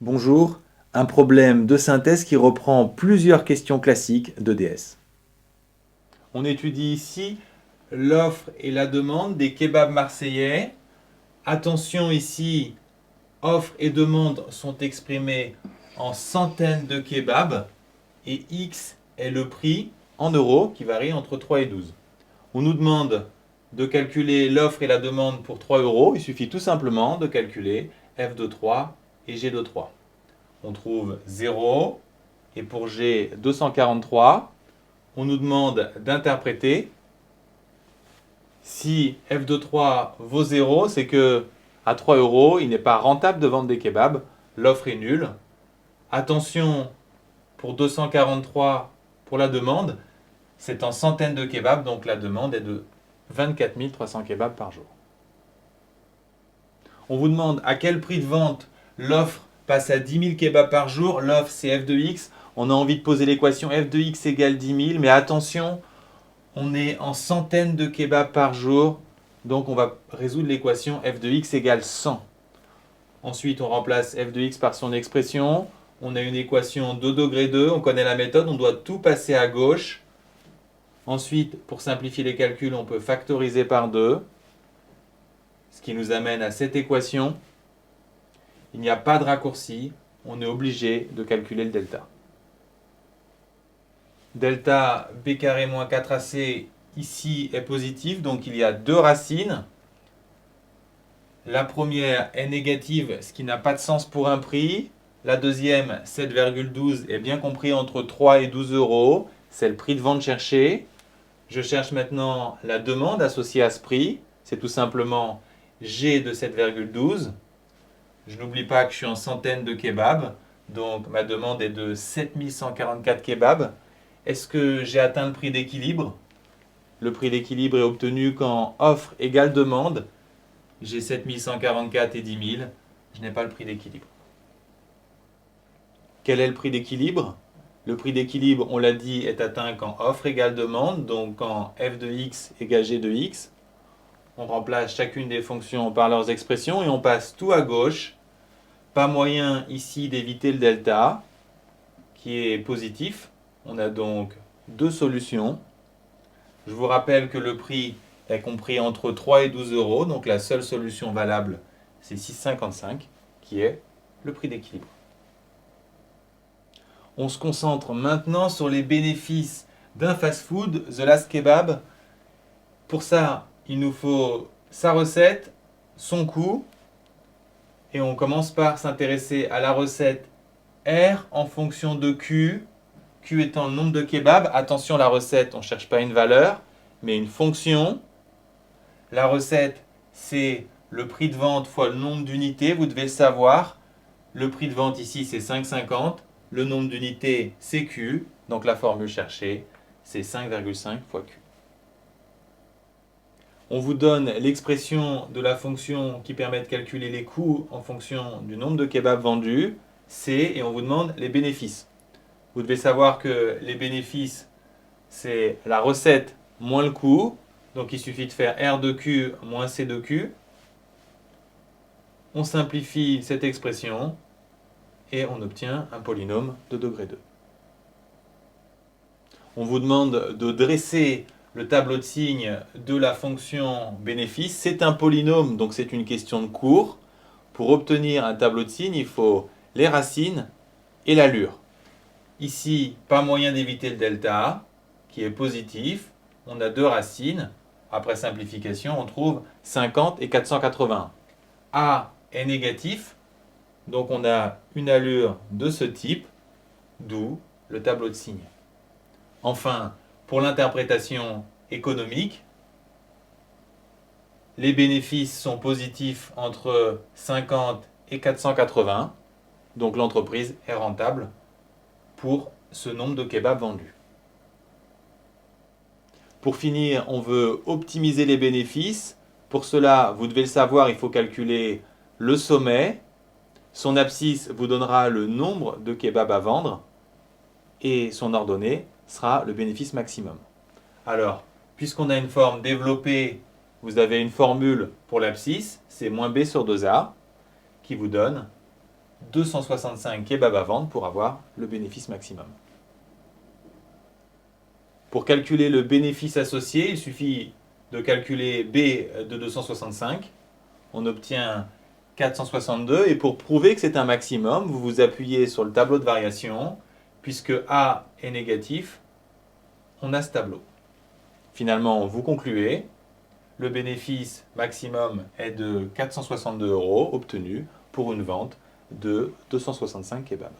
Bonjour, un problème de synthèse qui reprend plusieurs questions classiques d'EDS. On étudie ici l'offre et la demande des kebabs marseillais. Attention ici, offre et demande sont exprimés en centaines de kebabs et X est le prix en euros qui varie entre 3 et 12. On nous demande de calculer l'offre et la demande pour 3 euros. Il suffit tout simplement de calculer F de 3 et G de 3. On trouve 0 et pour G 243, on nous demande d'interpréter. Si F de 3 vaut 0, c'est que à 3 euros, il n'est pas rentable de vendre des kebabs, l'offre est nulle. Attention, pour 243, pour la demande, c'est en centaines de kebabs, donc la demande est de 24 300 kebabs par jour. On vous demande à quel prix de vente l'offre passe à 10 000 kebabs par jour. L'offre, c'est f de x. On a envie de poser l'équation f de x égale 10 000, mais attention, on est en centaines de kebabs par jour, donc on va résoudre l'équation f de x égale 100. Ensuite, on remplace f de x par son expression. On a une équation 2 degré 2, on connaît la méthode, on doit tout passer à gauche. Ensuite, pour simplifier les calculs, on peut factoriser par 2, ce qui nous amène à cette équation. Il n'y a pas de raccourci, on est obligé de calculer le delta. Delta b carré moins 4ac ici est positif, donc il y a deux racines. La première est négative, ce qui n'a pas de sens pour un prix. La deuxième, 7,12, est bien compris entre 3 et 12 euros. C'est le prix de vente cherché. Je cherche maintenant la demande associée à ce prix. C'est tout simplement G de 7,12. Je n'oublie pas que je suis en centaines de kebabs, donc ma demande est de 7144 kebabs. Est-ce que j'ai atteint le prix d'équilibre? Le prix d'équilibre est obtenu quand offre égale demande. J'ai 7144 et 10 000, je n'ai pas le prix d'équilibre. Quel est le prix d'équilibre? Le prix d'équilibre, on l'a dit, est atteint quand offre égale demande, donc quand f de x égale g de x. On remplace chacune des fonctions par leurs expressions et on passe tout à gauche. Pas moyen ici d'éviter le delta, qui est positif. On a donc deux solutions. Je vous rappelle que le prix est compris entre 3 et 12 euros, donc la seule solution valable, c'est 6,55, qui est le prix d'équilibre. On se concentre maintenant sur les bénéfices d'un fast-food, The Last Kebab. Pour ça, il nous faut sa recette, son coût, et on commence par s'intéresser à la recette R en fonction de Q, Q étant le nombre de kebabs. Attention, la recette, on ne cherche pas une valeur, mais une fonction. La recette, c'est le prix de vente fois le nombre d'unités, vous devez le savoir. Le prix de vente ici, c'est 5,50. Le nombre d'unités, c'est Q. Donc la formule cherchée, c'est 5,5 fois Q. On vous donne l'expression de la fonction qui permet de calculer les coûts en fonction du nombre de kebabs vendus, C, et on vous demande les bénéfices. Vous devez savoir que les bénéfices, c'est la recette moins le coût. Donc il suffit de faire R de Q moins C de Q. On simplifie cette expression et on obtient un polynôme de degré 2. On vous demande de dresser le tableau de signes de la fonction bénéfice. C'est un polynôme, donc c'est une question de cours. Pour obtenir un tableau de signes, il faut les racines et l'allure. Ici, pas moyen d'éviter le delta, qui est positif. On a deux racines. Après simplification, on trouve 50 et 480. A est négatif, donc on a une allure de ce type, d'où le tableau de signes. Enfin, pour l'interprétation économique, les bénéfices sont positifs entre 50 et 480, donc l'entreprise est rentable pour ce nombre de kebabs vendus. Pour finir, on veut optimiser les bénéfices. Pour cela, vous devez le savoir, il faut calculer le sommet. Son abscisse vous donnera le nombre de kebabs à vendre et son ordonnée sera le bénéfice maximum. Alors, puisqu'on a une forme développée, vous avez une formule pour l'abscisse, c'est moins b sur 2a, qui vous donne 265 kebabs à vendre pour avoir le bénéfice maximum. Pour calculer le bénéfice associé, il suffit de calculer B de 265. On obtient 462. Et pour prouver que c'est un maximum, vous vous appuyez sur le tableau de variation. Puisque A est négatif, on a ce tableau. Finalement, vous concluez, le bénéfice maximum est de 462 € obtenu pour une vente de 265 kebabs.